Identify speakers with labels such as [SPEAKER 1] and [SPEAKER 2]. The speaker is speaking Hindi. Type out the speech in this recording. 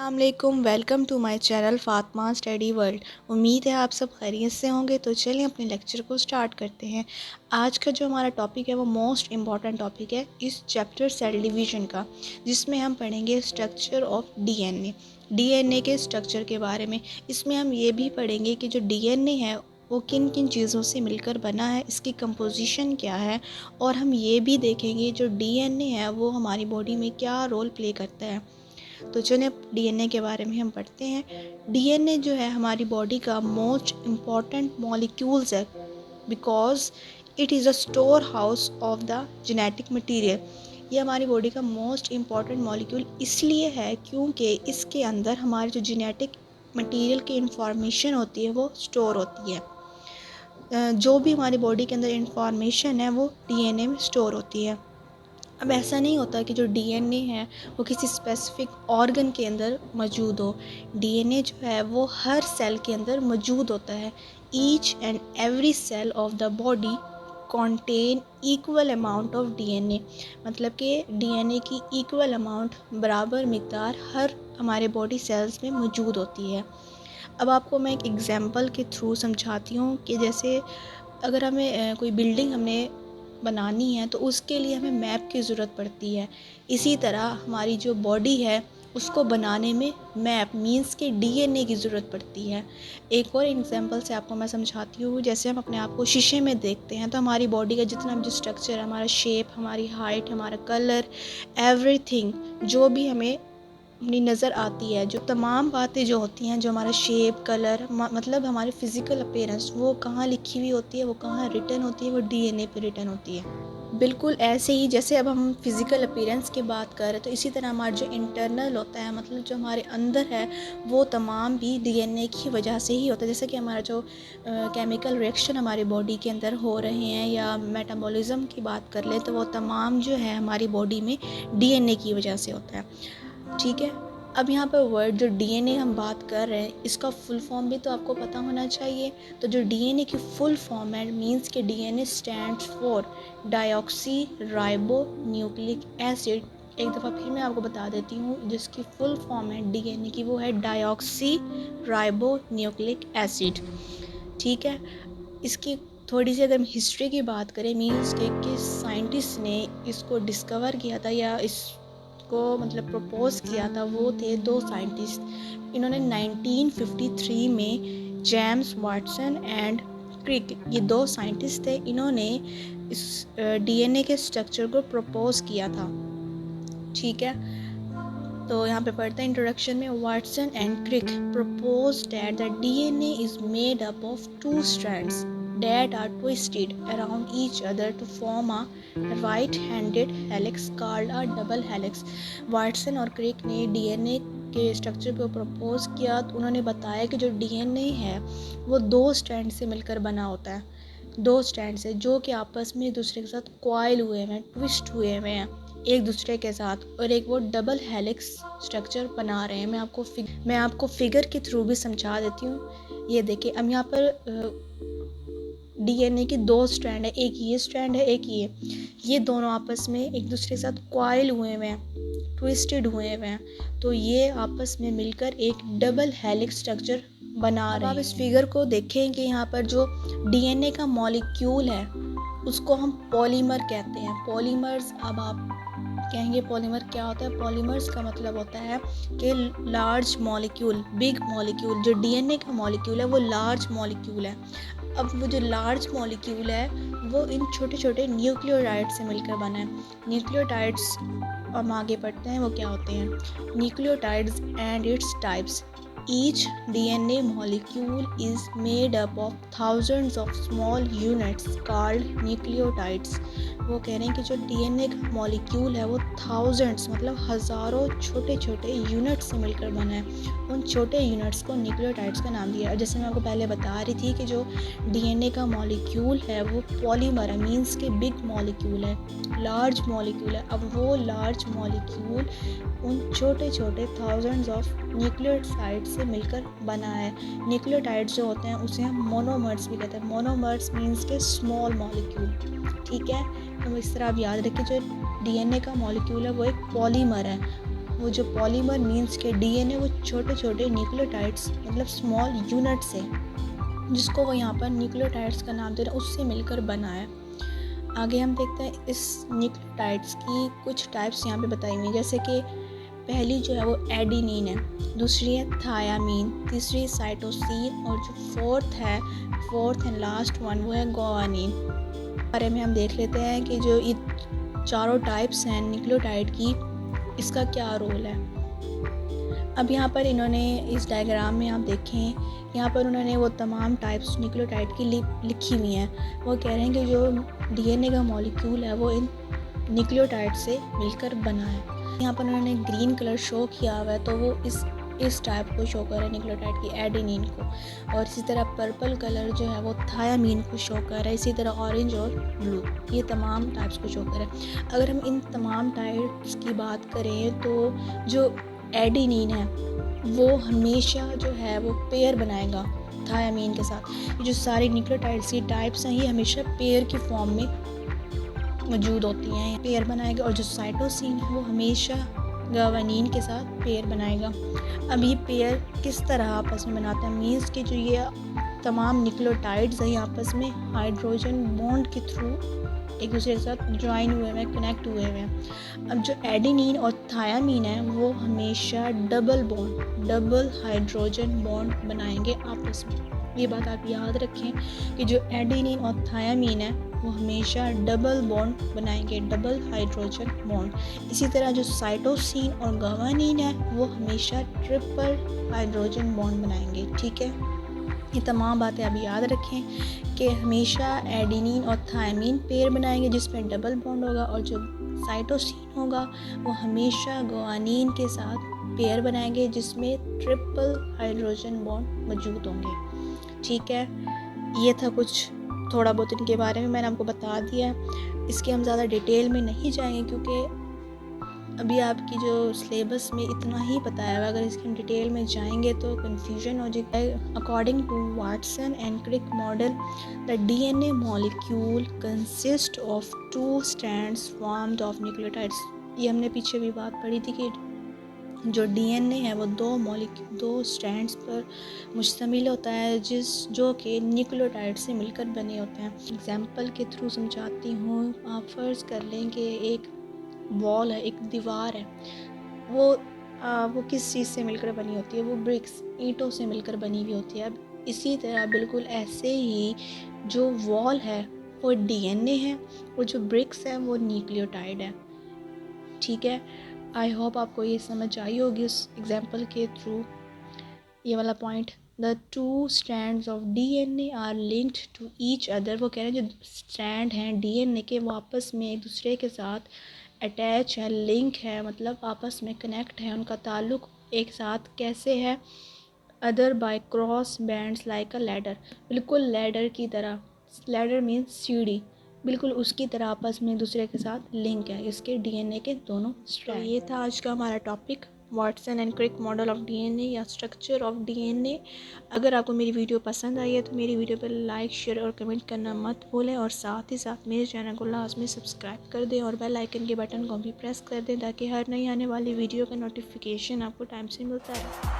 [SPEAKER 1] अस्सलामुअलैकुम, welcome to my channel Fatima study world. उम्मीद है आप सब खैरियत से होंगे। तो चलिए अपने लेक्चर को स्टार्ट करते हैं। आज का जो हमारा टॉपिक है वो मोस्ट इम्पॉर्टेंट टॉपिक है इस चैप्टर सेल डिवीज़न का, जिसमें हम पढ़ेंगे स्ट्रक्चर ऑफ डीएनए के स्ट्रक्चर के बारे में। इसमें हम ये भी पढ़ेंगे कि जो डीएनए है वो किन किन चीज़ों से मिलकर बना है, इसकी कंपोजिशन क्या है, और हम ये भी देखेंगे जो डीएनए है वो हमारी बॉडी में क्या रोल प्ले करता है। तो चलिए अब डीएनए के बारे में हम पढ़ते हैं। डीएनए जो है हमारी बॉडी का मोस्ट इम्पॉर्टेंट मॉलिक्यूल्स है, because it is a store house of the genetic material. ये हमारी बॉडी का मोस्ट इम्पॉर्टेंट मॉलिक्यूल इसलिए है क्योंकि इसके अंदर हमारी जो जेनेटिक मटीरियल की इंफॉर्मेशन होती है वो स्टोर होती है। जो भी हमारी बॉडी के अंदर इंफॉर्मेशन है वो डीएनए में स्टोर होती है। अब ऐसा नहीं होता कि जो डीएनए है वो किसी स्पेसिफिक ऑर्गन के अंदर मौजूद हो। डीएनए जो है वो हर सेल के अंदर मौजूद होता है। Each and every cell of the body contain equal amount of DNA, मतलब कि डीएनए की इक्वल अमाउंट, बराबर मिकदार हर हमारे बॉडी सेल्स में मौजूद होती है। अब आपको मैं एक एग्जांपल के थ्रू समझाती हूँ कि जैसे अगर हमें कोई बिल्डिंग हमने बनानी है तो उसके लिए हमें मैप की ज़रूरत पड़ती है। इसी तरह हमारी जो बॉडी है उसको बनाने में मैप मींस के डीएनए की ज़रूरत पड़ती है। एक और एग्जांपल से आपको मैं समझाती हूँ। जैसे हम अपने आप को शीशे में देखते हैं तो हमारी बॉडी का जितना भी जो स्ट्रक्चर है, हमारा शेप, हमारी हाइट, हमारा कलर, एवरीथिंग जो भी हमें अपनी नज़र आती है, जो तमाम बातें जो होती हैं, जो हमारा शेप, कलर, मतलब हमारी फ़िज़िकल अपीयरेंस, वो कहाँ लिखी हुई होती है, वो कहाँ रिटन होती है, वो डीएनए पे रिटन होती है। बिल्कुल ऐसे ही जैसे अब हम फिज़िकल अपीयरेंस की बात कर रहे हैं तो इसी तरह हमारा जो इंटरनल होता है, मतलब जो हमारे अंदर है, वो तमाम भी डीएनए की वजह से ही होता है। जैसे कि हमारा जो केमिकल रिएक्शन हमारी बॉडी के अंदर हो रहे हैं या मेटाबॉलिज्म की बात कर लें तो वो तमाम जो है हमारी बॉडी में डीएनए की वजह से होता है। ठीक है। अब यहाँ पर वर्ड जो डीएनए हम बात कर रहे हैं इसका फुल फॉर्म भी तो आपको पता होना चाहिए। तो जो डीएनए की फुल फॉर्म है मींस के DNA stands for deoxyribonucleic acid. एक दफ़ा फिर मैं आपको बता देती हूँ, जिसकी फुल फॉर्म है डीएनए की वो है डायऑक्सी राइबो न्यूक्लिक एसिड। ठीक है। इसकी थोड़ी सी अगर हम हिस्ट्री की बात करें, मींस के किस साइंटिस्ट ने इसको डिस्कवर किया था या इसको मतलब प्रपोज किया था, वो थे दो साइंटिस्ट। इन्होंने 1953 में जेम्स वाटसन एंड क्रिक, ये दो साइंटिस्ट थे, इन्होंने इस डीएनए के स्ट्रक्चर को प्रपोज किया था। ठीक है। तो यहाँ पे पढ़ते हैं इंट्रोडक्शन में, Watson and Crick proposed that the DNA is made up of two strands that are twisted around each other to form a right-handed helix called a double helix। Watson और क्रिक ने डीएनए के स्ट्रक्चर को प्रपोज किया तो उन्होंने बताया कि जो डीएनए है वो दो स्ट्रैंड से मिलकर बना होता है। दो स्ट्रैंड से जो कि आपस में एक दूसरे के साथ कॉइल हुए हैं, ट्विस्ट हुए हुए हैं एक दूसरे के साथ, और एक वो डबल हेलिक्स स्ट्रक्चर बना रहे हैं। मैं आपको फिगर के थ्रू भी समझा देती हूँ। ये देखिए, अब यहाँ पर डीएनए की दो स्ट्रैंड है, एक ये स्ट्रैंड है, एक ये दोनों आपस में एक दूसरे के साथ कॉइल हुए हुए हैं, ट्विस्टेड हुए हुए हैं, तो ये आपस में मिलकर एक डबल हेलिक्स स्ट्रक्चर बना रहे हैं। आप इस फिगर को देखें कि यहाँ पर जो डीएनए का मॉलिक्यूल है उसको हम पॉलीमर कहते हैं। पॉलीमर्स, अब आप कहेंगे पॉलीमर क्या होता है। पॉलीमर्स का मतलब होता है कि लार्ज मॉलिक्यूल, बिग मॉलिक्यूल। जो डीएनए का मॉलिक्यूल है वो लार्ज मॉलिक्यूल है। अब वो जो लार्ज मॉलिक्यूल है वो इन छोटे छोटे न्यूक्लियोटाइड से मिलकर बना है। न्यूक्लियोटाइड्स, हम आगे पढ़ते हैं वो क्या होते हैं। Nucleotides and its types. Each DNA molecule is made up of thousands of small units called nucleotides। वो कह रहे हैं कि जो डीएनए का मॉलिक्यूल है वो थाउजेंड्स मतलब हज़ारों छोटे छोटे यूनिट से मिलकर बना है। उन छोटे यूनिट्स को न्यूक्लियोटाइड्स का नाम दिया है। जैसे मैं आपको पहले बता रही थी कि जो डीएनए का मॉलिक्यूल है वो पॉलीमर है, मींस के बिग मॉलिक्यूल है, लार्ज मॉलिक्यूल है। अब वो लार्ज मॉलिक्यूल उन छोटे छोटे थाउजेंड्स ऑफ न्यूक्लियोटाइड से मिलकर बना है। न्यूक्लियोटाइड्स जो होते हैं उसे हम मोनोमर्स भी कहते हैं। मोनोमर्स मींस के स्मॉल मॉलिक्यूल। ठीक है। तो इस तरह आप याद रखिए, जो डीएनए का मॉलिक्यूल है वो एक पॉलीमर है, वो जो पॉलीमर मीन्स के डीएनए वो छोटे छोटे न्यूक्लियोटाइड्स मतलब स्मॉल यूनिट से, जिसको वो यहाँ पर न्यूक्लियोटाइड्स का नाम दे रहे हैं, उससे मिलकर बना है। आगे हम देखते हैं इस न्यूक्लियोटाइड्स की कुछ टाइप्स यहाँ पे बताई हुई, जैसे कि पहली जो है वो एडेनिन है, दूसरी है थायामीन, तीसरी साइटोसिन और जो फोर्थ एंड लास्ट वन वो है गुआनिन। बारे में हम देख लेते हैं कि जो ये चारों टाइप्स हैं न्यूक्लियोटाइड की, इसका क्या रोल है। अब यहाँ पर इन्होंने इस डायग्राम में आप देखें, यहाँ पर उन्होंने वो तमाम टाइप्स न्यूक्लियोटाइड की लिखी हुई हैं। वो कह रहे हैं कि जो डीएनए का मॉलिक्यूल है वो इन न्यूक्लियोटाइड से मिलकर बना है। यहाँ पर उन्होंने ग्रीन कलर शो किया हुआ है, तो वो इस टाइप को शो कर रहा है न्यूक्लियोटाइड की, एडेनिन को। और इसी तरह पर्पल कलर जो है वो थायामीन को शो कर रहा है, इसी तरह ऑरेंज और ब्लू, ये तमाम टाइप्स को शो कर रहा है। अगर हम इन तमाम टाइप्स की बात करें तो जो एडेनिन है वो हमेशा जो है वो पेयर बनाएगा थायामीन के साथ। ये जो सारी न्यूक्लियोटाइड्स की टाइप्स हैं ये हमेशा पेयर की फॉर्म में मौजूद होती हैं, पेयर बनाएगा। और जो साइटोसिन है वो हमेशा गुआनिन के साथ पेयर बनाएगा। अब ये पेयर किस तरह आपस में बनाते हैं, मीन्स कि जो ये तमाम न्यूक्लियोटाइड्स हैं आपस में हाइड्रोजन बॉन्ड के थ्रू एक दूसरे के साथ ज्वाइन हुए हैं, कनेक्ट हुए हुए हैं। अब जो एडेनिन और थायामीन है वो हमेशा डबल हाइड्रोजन बॉन्ड बनाएंगे आपस में। ये बात आप याद रखें कि जो एडेनिन और थायामीन है वो हमेशा डबल बॉन्ड बनाएंगे, डबल हाइड्रोजन बॉन्ड। इसी तरह जो साइटोसिन और गुआनिन है वो हमेशा ट्रिपल हाइड्रोजन बॉन्ड बनाएंगे। ठीक है, ये तमाम बातें आप याद रखें कि हमेशा एडेनिन और थायामीन पेयर बनाएंगे जिसमें डबल बॉन्ड होगा, और जो साइटोसिन होगा वो हमेशा गुआनिन के साथ पेयर बनाएंगे जिसमें ट्रिपल हाइड्रोजन बॉन्ड मौजूद होंगे। ठीक है, ये था कुछ थोड़ा बहुत इनके बारे में मैंने आपको बता दिया। इसके हम ज़्यादा डिटेल में नहीं जाएंगे क्योंकि अभी आपकी जो सिलेबस में इतना ही पता है, अगर इसके हम डिटेल में जाएंगे तो कन्फ्यूजन हो जाएगा। According to Watson and Crick model, the DNA molecule consist of 2 strands formed of nucleotides. ये हमने पीछे भी बात पढ़ी थी कि जो डीएनए है वो 2 स्ट्रैंड्स पर मुश्तमिल होता है जो कि न्यूक्लियोटाइड से मिलकर बने होते हैं। एग्जाम्पल के थ्रू समझाती हूँ। आप फ़र्ज़ कर लें कि एक वॉल है, एक दीवार है, वो किस चीज़ से मिलकर बनी होती है, वो ब्रिक्स, ईंटों से मिलकर बनी हुई होती है। अब इसी तरह बिल्कुल ऐसे ही जो वॉल है वो डीएनए है और जो ब्रिक्स है वो न्यूक्लियोटाइड है। ठीक है, आई होप आपको ये समझ आई होगी उस एग्जाम्पल के थ्रू ये वाला point. The 2 strands of DNA are linked to each other. वो कह रहे हैं जो स्ट्रैंड हैं डीएनए के वो आपस में एक दूसरे के साथ अटैच है, लिंक है, मतलब आपस में कनेक्ट है, उनका ताल्लुक़ एक साथ कैसे है, other by cross bands like a ladder, बिल्कुल लैडर की तरह। लैडर मीन्स सीढ़ी, बिल्कुल उसकी तरह आपस में एक दूसरे के साथ लिंक है इसके डीएनए के दोनों स्ट्रैंड। ये था आज का हमारा topic, Watson and Crick model of DNA या स्ट्रक्चर ऑफ डीएनए। अगर आपको मेरी वीडियो पसंद आई है तो मेरी वीडियो पर लाइक, शेयर और कमेंट करना मत भूलें, और साथ ही साथ मेरे चैनल को लाजमी सब्सक्राइब कर दें और बेल आइकन के बटन को भी प्रेस कर दें ताकि हर नई आने वाली वीडियो का नोटिफिकेशन आपको टाइम से मिलता रहे।